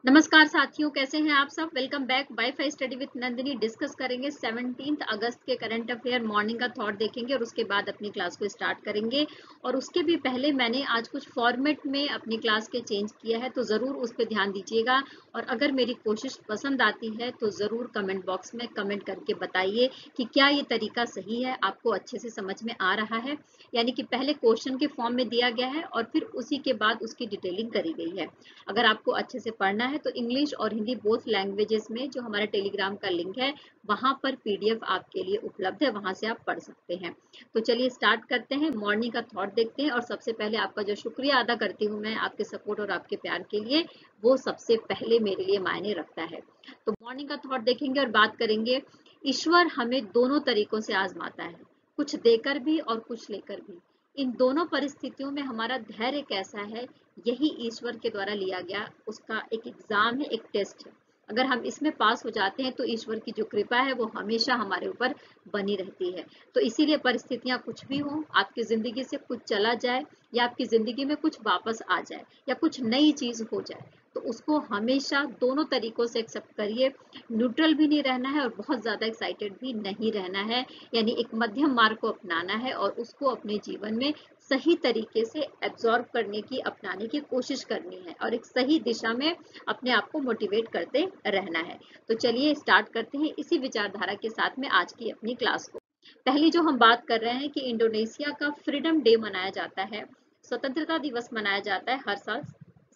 नमस्कार साथियों, कैसे हैं आप सब। Welcome back. Wifi study with Nandini discuss करेंगे 17 अगस्त के करंट अफेयर मॉर्निंग का थॉट देखेंगे और उसके बाद अपनी क्लास को स्टार्ट करेंगे। और उसके भी पहले मैंने आज कुछ फॉर्मेट में अपनी क्लास के चेंज किया है, तो ज़रूर उस पर ध्यान दीजिएगा। और अगर मेरी कोशिश पसंद आती है तो ज़रूर कमेंट बॉक्स में कमेंट करके बताइए कि क्या ये तरीका सही है, आपको अच्छे से समझ में आ रहा है। यानी कि पहले क्वेश्चन के फॉर्म में दिया गया है और फिर उसी के बाद उसकी डिटेलिंग करी गई है। अगर आपको अच्छे से पढ़ना है तो इंग्लिश और हिंदी बोथ लैंग्वेजेस में जो हमारा टेलीग्राम का लिंक है वहां पर पीडीएफ आपके लिए उपलब्ध है, वहां से आप पढ़ सकते हैं। तो चलिए स्टार्ट करते हैं, मॉर्निंग का थॉट देखते हैं। और सबसे पहले आपका जो शुक्रिया अदा करती हूँ मैं आपके सपोर्ट और आपके प्यार के लिए, वो सबसे पहले मेरे लिए मायने रखता है। तो मॉर्निंग का थॉट देखेंगे और बात करेंगे, ईश्वर हमें दोनों तरीकों से आजमाता है, कुछ देकर भी और कुछ लेकर भी। इन दोनों परिस्थितियों में हमारा धैर्य कैसा है, यही ईश्वर के द्वारा लिया गया उसका एक एग्जाम है, एक टेस्ट है। अगर हम इसमें पास हो जाते हैं तो ईश्वर की जो कृपा है वो हमेशा हमारे ऊपर बनी रहती है। तो इसीलिए परिस्थितियां कुछ भी हो, आपकी जिंदगी से कुछ चला जाए या आपकी जिंदगी में कुछ वापस आ जाए या कुछ नई चीज हो जाए, तो उसको हमेशा दोनों तरीकों से एक्सेप्ट करिए। न्यूट्रल भी नहीं रहना है और बहुत ज्यादा एक्साइटेड भी नहीं रहना है। यानी एक मध्यम मार्ग को अपनाना है और उसको अपने जीवन में सही तरीके से एब्जॉर्ब करने की, अपनाने की कोशिश करनी है और एक सही दिशा में अपने आप को मोटिवेट करते रहना है। तो चलिए स्टार्ट करते हैं इसी विचारधारा के साथ में आज की अपनी क्लास को। पहली जो हम बात कर रहे हैं कि इंडोनेशिया का फ्रीडम डे मनाया जाता है, स्वतंत्रता दिवस मनाया जाता है हर साल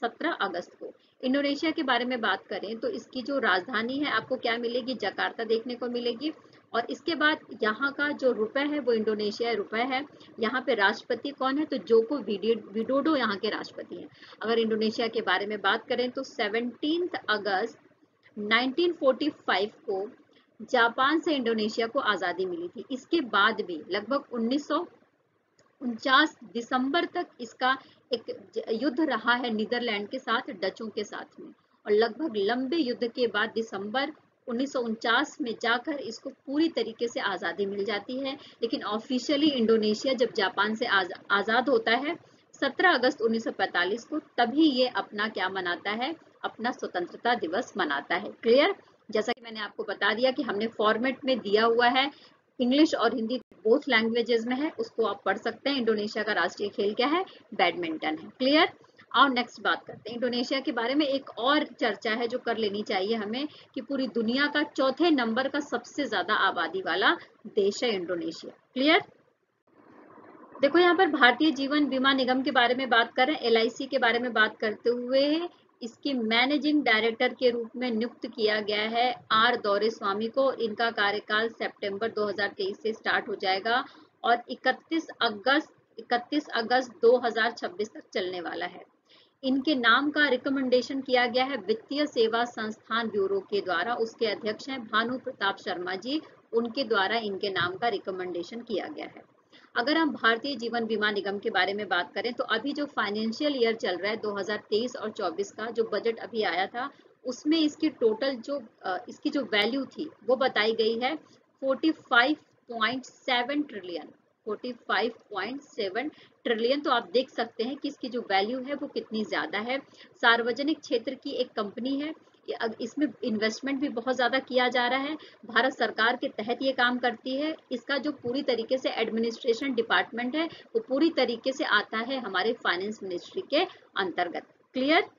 17 अगस्त को। इंडोनेशिया के बारे में बात करें तो इसकी जो राजधानी है आपको क्या मिलेगी, जकार्ता देखने को मिलेगी। और इसके बाद यहाँ का जो रुपए है वो इंडोनेशिया रुपए है। यहाँ पे राष्ट्रपति कौन है, तो जोको विडोडो यहाँ के राष्ट्रपति हैं। अगर इंडोनेशिया के बारे में बात करें तो 17 अगस्त 1945 को जापान से इंडोनेशिया को आज़ादी मिली थी। इसके बाद भी लगभग 1949 दिसंबर तक इसका एक युद्ध रहा है नीदरलैंड के साथ, डचों के साथ में। और लगभग लंबे युद्ध के बाद दिसंबर 1949 में जाकर इसको पूरी तरीके से आज़ादी मिल जाती है। लेकिन ऑफिशियली इंडोनेशिया जब जापान से आज़ाद होता है 17 अगस्त 1945 को, तभी ये अपना क्या मनाता है, अपना स्वतंत्रता दिवस मनाता है। क्लियर। जैसा कि मैंने आपको बता दिया कि हमने फॉर्मेट में दिया हुआ है, इंग्लिश और हिंदी बोथ लैंग्वेजेस में है, उसको आप पढ़ सकते हैं। इंडोनेशिया का राष्ट्रीय खेल क्या है, बैडमिंटन है। क्लियर। और नेक्स्ट बात करते हैं इंडोनेशिया के बारे में। एक और चर्चा है जो कर लेनी चाहिए हमें कि पूरी दुनिया का चौथे नंबर का सबसे ज्यादा आबादी वाला देश है इंडोनेशिया। क्लियर। देखो यहाँ पर भारतीय जीवन बीमा निगम के बारे में बात कर रहे हैं, एलआईसी के बारे में बात करते हुए इसकी मैनेजिंग डायरेक्टर के रूप में नियुक्त किया गया है आर दौरेस्वामी को। इनका कार्यकाल सितंबर 2023 से स्टार्ट हो जाएगा और 31 अगस्त 2026 तक चलने वाला है। इनके नाम का रिकमेंडेशन किया गया है वित्तीय सेवा संस्थान ब्यूरो के द्वारा। उसके अध्यक्ष हैं भानु प्रताप शर्मा जी, उनके द्वारा इनके नाम का रिकमेंडेशन किया गया है। अगर हम भारतीय जीवन बीमा निगम के बारे में बात करें तो अभी जो फाइनेंशियल ईयर चल रहा है 2023 और 24 का जो बजट अभी आया था, उसमें इसकी टोटल जो इसकी जो वैल्यू थी वो बताई गई है 45.7 ट्रिलियन। 45.7 ट्रिलियन। तो आप देख सकते हैं कि इसकी जो वैल्यू है वो कितनी ज्यादा है। सार्वजनिक क्षेत्र की एक कंपनी है, इसमें इन्वेस्टमेंट भी बहुत ज्यादा किया जा रहा है, भारत सरकार के तहत ये काम करती है। इसका जो पूरी तरीके से एडमिनिस्ट्रेशन डिपार्टमेंट है वो पूरी तरीके से आता है हमारे फाइनेंस मिनिस्ट्री के अंतर्गत। क्लियर।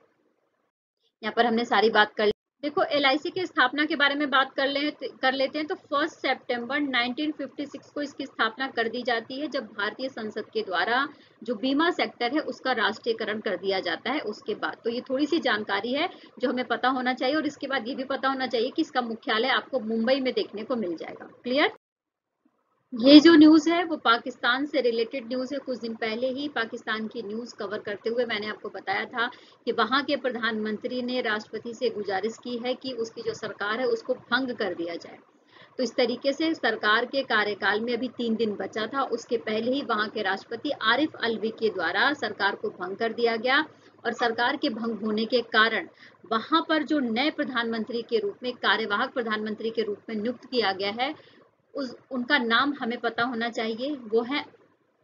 यहाँ पर हमने सारी बात कर ली। देखो एलआईसी की स्थापना के बारे में बात कर लेते हैं। तो 1 सितंबर 1956 को इसकी स्थापना कर दी जाती है, जब भारतीय संसद के द्वारा जो बीमा सेक्टर है उसका राष्ट्रीयकरण कर दिया जाता है उसके बाद। तो ये थोड़ी सी जानकारी है जो हमें पता होना चाहिए। और इसके बाद ये भी पता होना चाहिए कि इसका मुख्यालय आपको मुंबई में देखने को मिल जाएगा। क्लियर। ये जो न्यूज है वो पाकिस्तान से रिलेटेड न्यूज है। कुछ दिन पहले ही पाकिस्तान की न्यूज कवर करते हुए मैंने आपको बताया था कि वहां के प्रधानमंत्री ने राष्ट्रपति से गुजारिश की है कि उसकी जो सरकार है उसको भंग कर दिया जाए। तो इस तरीके से सरकार के कार्यकाल में अभी 3 दिन बचा था, उसके पहले ही वहां के राष्ट्रपति आरिफ अलवी के द्वारा सरकार को भंग कर दिया गया। और सरकार के भंग होने के कारण वहां पर जो नए प्रधानमंत्री के रूप में, कार्यवाहक प्रधानमंत्री के रूप में नियुक्त किया गया है, उनका नाम हमें पता होना चाहिए। वो है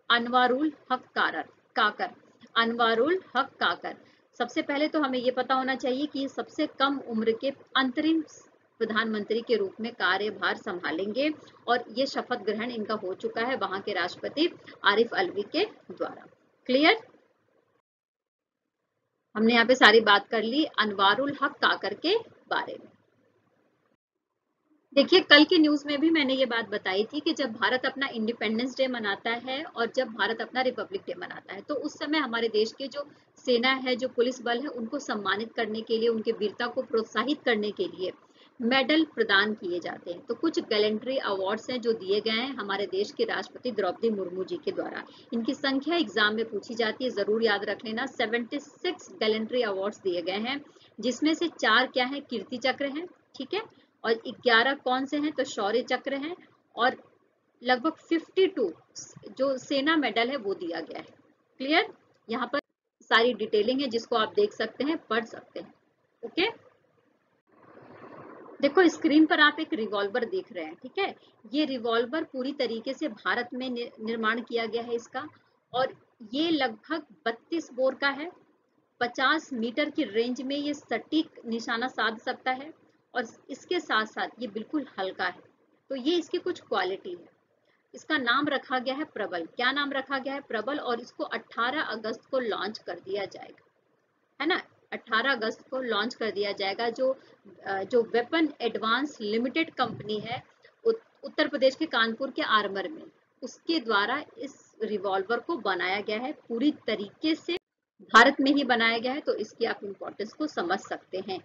अनवारुल हक काकर। अनवारुल हक काकर सबसे पहले तो हमें ये पता होना चाहिए कि ये सबसे कम उम्र के अंतरिम प्रधानमंत्री के रूप में कार्यभार संभालेंगे और ये शपथ ग्रहण इनका हो चुका है वहां के राष्ट्रपति आरिफ अलवी के द्वारा। क्लियर? हमने यहाँ पे सारी बात कर ली अनवारुल हक काकर के बारे में। देखिए कल की न्यूज में भी मैंने ये बात बताई थी कि जब भारत अपना इंडिपेंडेंस डे मनाता है और जब भारत अपना रिपब्लिक डे मनाता है तो उस समय हमारे देश के जो सेना है, जो पुलिस बल है, उनको सम्मानित करने के लिए, उनके वीरता को प्रोत्साहित करने के लिए मेडल प्रदान किए जाते हैं। तो कुछ गैलेंट्री अवार्ड्स हैं जो दिए गए हैं हमारे देश की राष्ट्रपति द्रौपदी मुर्मू जी के द्वारा। इनकी संख्या एग्जाम में पूछी जाती है, जरूर याद रख लेना। 76 गैलेंट्री अवार्ड्स दिए गए हैं, जिसमें से 4 क्या है, कीर्ति चक्र है, ठीक है, और 11 कौन से हैं, तो शौर्य चक्र हैं, और लगभग 52 जो सेना मेडल है वो दिया गया है। क्लियर? यहाँ पर सारी डिटेलिंग है जिसको आप देख सकते हैं, पढ़ सकते हैं। ओके, देखो स्क्रीन पर आप एक रिवॉल्वर देख रहे हैं, ठीक है। ये रिवॉल्वर पूरी तरीके से भारत में निर्माण किया गया है इसका, और ये लगभग 32 बोर का है। 50 मीटर की रेंज में ये सटीक निशाना साध सकता है, और इसके साथ साथ ये बिल्कुल हल्का है। तो ये इसकी कुछ क्वालिटी है। इसका नाम रखा गया है प्रबल। क्या नाम रखा गया है? प्रबल। और इसको 18 अगस्त को लॉन्च कर दिया जाएगा, है ना। 18 अगस्त को लॉन्च कर दिया जाएगा। जो वेपन एडवांस लिमिटेड कंपनी है उत्तर प्रदेश के कानपुर के आर्मर में, उसके द्वारा इस रिवॉल्वर को बनाया गया है। पूरी तरीके से भारत में ही बनाया गया है, तो इसकी आप इम्पोर्टेंस को समझ सकते हैं।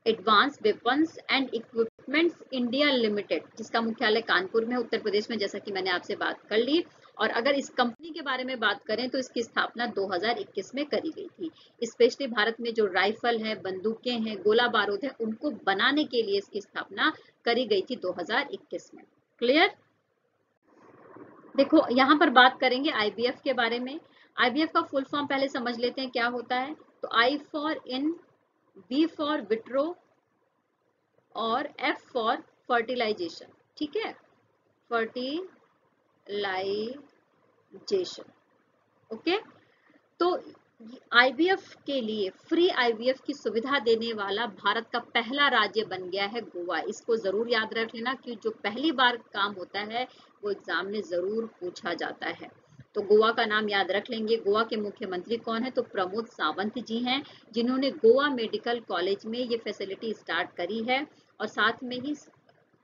Advance weapons and equipments India limited, जिसका मुख्यालय कानपुर में, उत्तर प्रदेश में, जैसा कि मैंने आपसे बात कर ली। और अगर इस कंपनी के बारे में बात करें तो इसकी स्थापना 2021 में करी गई थी। स्पेशली भारत में जो राइफल है, बंदूकें हैं, गोला बारूद है, उनको बनाने के लिए इसकी स्थापना करी गई थी 2021 में। क्लियर? देखो यहाँ पर बात करेंगे आईबीएफ के बारे में। आईबीएफ का फुल फॉर्म पहले समझ लेते हैं क्या होता है। तो I for in, V for vitro और F फॉर फर्टिलाइजेशन, ठीक है, फर्टिलाइजेशन। ओके, तो आईवीएफ के लिए फ्री आईवीएफ की सुविधा देने वाला भारत का पहला राज्य बन गया है गोवा। इसको जरूर याद रख लेना कि जो पहली बार काम होता है वो एग्जाम में जरूर पूछा जाता है। तो गोवा का नाम याद रख लेंगे। गोवा के मुख्यमंत्री कौन है? तो प्रमोद सावंत जी हैं, जिन्होंने गोवा मेडिकल कॉलेज में ये फैसिलिटी स्टार्ट करी है। और साथ में ही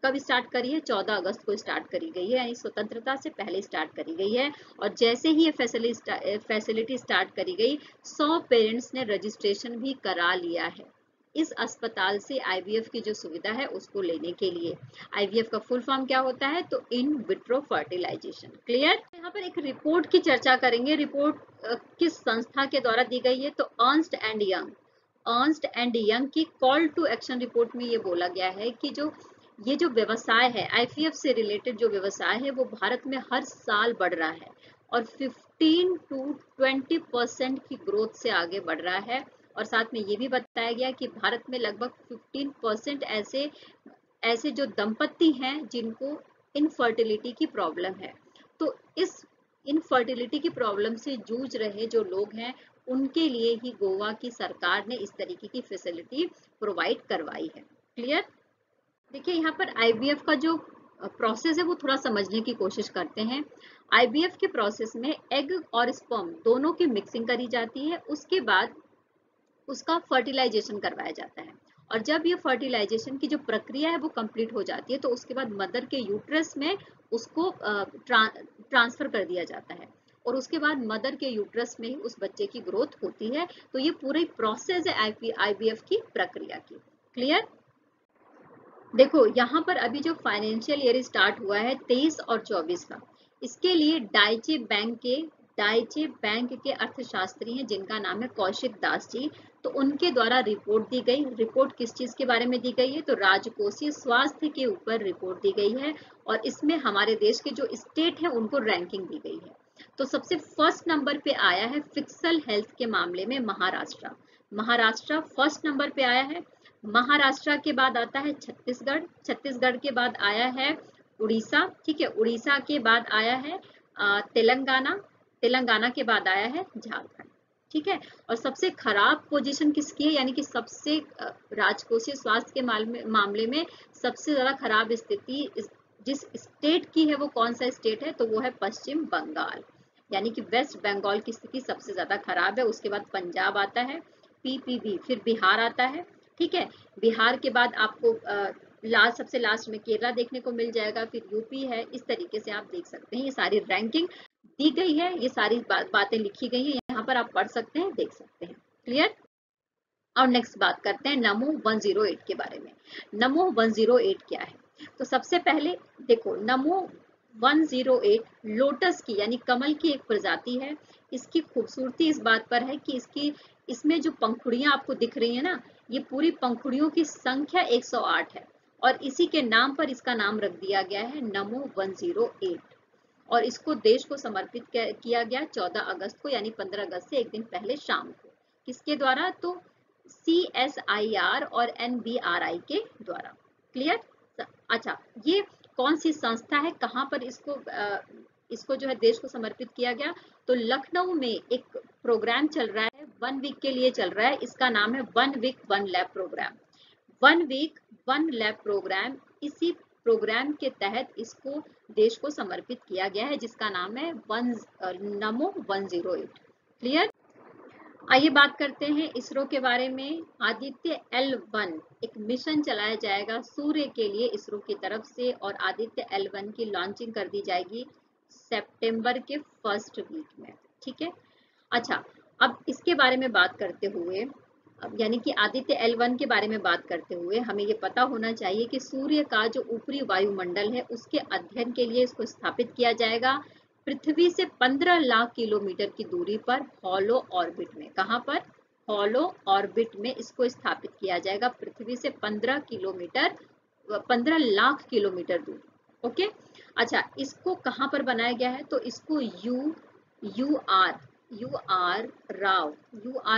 कब स्टार्ट करी है? 14 अगस्त को स्टार्ट करी गई है, यानी स्वतंत्रता से पहले स्टार्ट करी गई है। और जैसे ही ये फैसिलिटी स्टार्ट करी गई, 100 पेरेंट्स ने रजिस्ट्रेशन भी करा लिया है इस अस्पताल से आईवीएफ की जो सुविधा है उसको लेने के लिए। आईवीएफ का फुल फॉर्म क्या होता है? तो इन विट्रो फर्टिलाइजेशन। क्लियर? यहाँ पर एक रिपोर्ट की चर्चा करेंगे। रिपोर्ट किस संस्था के द्वारा दी गई है? तो Ernst and young. Ernst and young की कॉल टू एक्शन रिपोर्ट में ये बोला गया है कि ये जो व्यवसाय है, आईवीएफ से रिलेटेड जो व्यवसाय है, वो भारत में हर साल बढ़ रहा है और 15 to 20% की ग्रोथ से आगे बढ़ रहा है। और साथ में ये भी बताया गया कि भारत में लगभग 15% ऐसे जो दंपत्ति हैं जिनको इनफर्टिलिटी की प्रॉब्लम है। तो इस इनफर्टिलिटी की प्रॉब्लम से जूझ रहे जो लोग हैं, उनके लिए ही गोवा की सरकार ने इस तरीके की फैसिलिटी प्रोवाइड करवाई है। क्लियर? देखिए यहाँ पर आईवीएफ का जो प्रोसेस है वो थोड़ा समझने की कोशिश करते हैं। आईवीएफ के प्रोसेस में एग और स्पर्म दोनों की मिक्सिंग करी जाती है। उसके बाद उसका फर्टिलाइजेशन करवाया जाता है, और जब ये फर्टिलाइजेशन की जो प्रक्रिया है वो कंप्लीट हो जाती है तो उसके बाद मदर के यूट्रस में उसको ट्रांसफर कर दिया जाता है, और उसके बाद मदर के यूट्रस में ही उस बच्चे की ग्रोथ होती है। तो ये पूरी प्रोसेस है आईवीएफ की प्रक्रिया की। क्लियर? देखो यहाँ पर अभी जो फाइनेंशियल ईयर स्टार्ट हुआ है 23 और 24 का, इसके लिए डाइचे बैंक के अर्थशास्त्री हैं जिनका नाम है कौशिक दास जी। तो उनके द्वारा रिपोर्ट दी गई। रिपोर्ट किस चीज के बारे में दी गई है? तो राजकोषीय स्वास्थ्य के ऊपर रिपोर्ट दी गई है, और इसमें हमारे देश के जो स्टेट है उनको रैंकिंग दी गई है। तो सबसे फर्स्ट नंबर पे आया है फिक्सल हेल्थ के मामले में महाराष्ट्र। महाराष्ट्र फर्स्ट नंबर पे आया है। महाराष्ट्र के बाद आता है छत्तीसगढ़। छत्तीसगढ़ के बाद आया है उड़ीसा, ठीक है। उड़ीसा के बाद आया है तेलंगाना। तेलंगाना के बाद आया है झारखंड। ठीक है। और सबसे खराब पोजीशन किसकी है, यानी कि सबसे राजकोषीय स्वास्थ्य के मामले में सबसे ज्यादा खराब स्थिति जिस स्टेट की है वो कौन सा स्टेट है, तो वो है पश्चिम बंगाल, यानी कि वेस्ट बंगाल की स्थिति सबसे ज्यादा खराब है। उसके बाद पंजाब आता है, पीपीबी, फिर बिहार आता है। ठीक है, बिहार के बाद आपको सबसे लास्ट में केरला देखने को मिल जाएगा, फिर यूपी है। इस तरीके से आप देख सकते हैं, ये सारी रैंकिंग दी गई है, ये सारी बातें लिखी गई हैं, यहाँ पर आप पढ़ सकते हैं, देख सकते हैं। क्लियर। और नेक्स्ट बात करते हैं नमो 108 के बारे में। नमो 108 क्या है, तो सबसे पहले देखो, नमो 108 लोटस की यानी कमल की एक प्रजाति है। इसकी खूबसूरती इस बात पर है कि इसमें जो पंखुड़ियां आपको दिख रही है ना, ये पूरी पंखुड़ियों की संख्या 108 है, और इसी के नाम पर इसका नाम रख दिया गया है नमो 108। और इसको देश को समर्पित किया गया 14 अगस्त को, यानी 15 अगस्त से एक दिन पहले शाम को। किसके द्वारा, तो CSIR और NBRI के द्वारा। क्लियर। अच्छा, ये कौन सी संस्था है, कहां पर इसको जो है देश को समर्पित किया गया, तो लखनऊ में एक प्रोग्राम चल रहा है, 1 वीक के लिए चल रहा है। इसका नाम है 1 week 1 lab program. 1 week 1 lab program, इसी प्रोग्राम के तहत इसको देश को समर्पित किया गया है, जिसका नाम है नमो 108। क्लियर। आइए बात करते हैं इसरो के बारे में। आदित्य L1 एक मिशन चलाया जाएगा सूर्य के लिए इसरो की तरफ से, और आदित्य L1 की लॉन्चिंग कर दी जाएगी सितंबर के फर्स्ट वीक में। ठीक है। अच्छा, अब इसके बारे में बात करते हुए, यानी कि आदित्य L1 के बारे में बात करते हुए हमें ये पता होना चाहिए कि सूर्य का जो ऊपरी वायुमंडल है उसके अध्ययन के लिए इसको स्थापित किया जाएगा पृथ्वी से 15 लाख किलोमीटर की दूरी पर हॉलो ऑर्बिट में। कहां पर, हॉलो ऑर्बिट में इसको स्थापित किया जाएगा, पृथ्वी से 15 लाख किलोमीटर दूर। ओके। अच्छा, इसको कहां पर बनाया गया है, तो इसको यू आर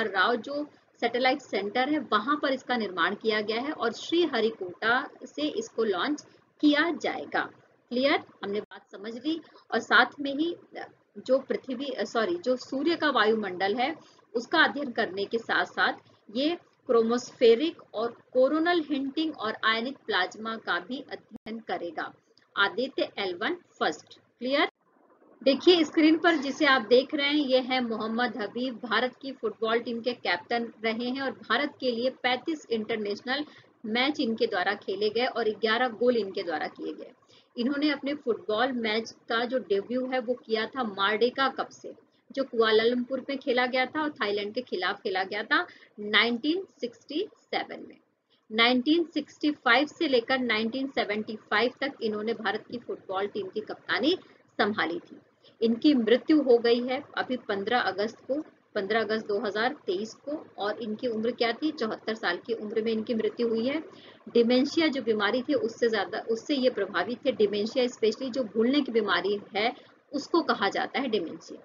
राव जो सैटेलाइट सेंटर है वहां पर इसका निर्माण किया गया है, और श्रीहरिकोटा से इसको लॉन्च किया जाएगा। क्लियर, हमने बात समझ ली। और साथ में ही जो सूर्य का वायुमंडल है उसका अध्ययन करने के साथ साथ ये क्रोमोस्फेरिक और कोरोनल हिंटिंग और आयनिक प्लाज्मा का भी अध्ययन करेगा। Aditya L1 first. क्लियर। देखिए स्क्रीन पर जिसे आप देख रहे हैं, ये है मोहम्मद हबीब, भारत की फुटबॉल टीम के कैप्टन रहे हैं, और भारत के लिए 35 इंटरनेशनल मैच इनके द्वारा खेले गए और 11 गोल इनके द्वारा किए गए। इन्होंने अपने फुटबॉल मैच का जो डेब्यू है वो किया था मार्डेका कप से, जो कुआलालंपुर में खेला गया था और थाईलैंड के खिलाफ खेला गया था 1967 में। 1965 से लेकर 1975 तक इन्होंने भारत की फुटबॉल टीम की कप्तानी संभाली थी। इनकी मृत्यु हो गई है अभी 15 अगस्त 2023 को, और इनकी उम्र क्या थी, 74 साल की उम्र में इनकी मृत्यु हुई है। डिमेंशिया जो बीमारी थी उससे ये प्रभावित थे। डिमेंशिया स्पेशली जो भूलने की बीमारी है उसको कहा जाता है डिमेंशिया।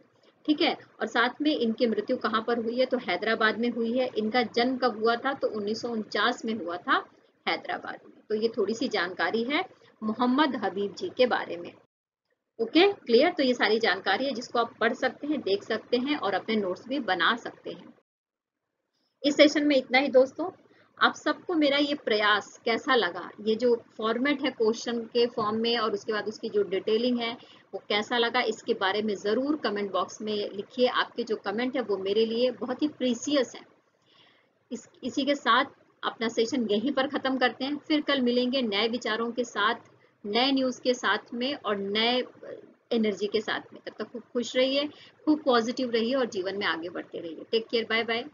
ठीक है। और साथ में इनकी मृत्यु कहाँ पर हुई है, तो हैदराबाद में हुई है। इनका जन्म कब हुआ था, तो 1949 में हुआ था हैदराबाद में। तो ये थोड़ी सी जानकारी है मोहम्मद हबीब जी के बारे में। ओके। क्लियर। तो ये सारी जानकारी है जिसको आप पढ़ सकते हैं, देख सकते हैं और अपने नोट्स भी बना सकते हैं। इस सेशन में इतना ही दोस्तों। आप सबको मेरा ये प्रयास कैसा लगा, ये जो फॉर्मेट है क्वेश्चन के फॉर्म में और उसके बाद उसकी जो डिटेलिंग है वो कैसा लगा, इसके बारे में जरूर कमेंट बॉक्स में लिखिए। आपके जो कमेंट है वो मेरे लिए बहुत ही प्रीसियस है। इसी के साथ अपना सेशन यहीं पर खत्म करते हैं। फिर कल मिलेंगे नए विचारों के साथ, नए न्यूज के साथ में और नए एनर्जी के साथ में। तब तक खूब खुश रहिए, खूब पॉजिटिव रहिए और जीवन में आगे बढ़ते रहिए। Take care, bye bye.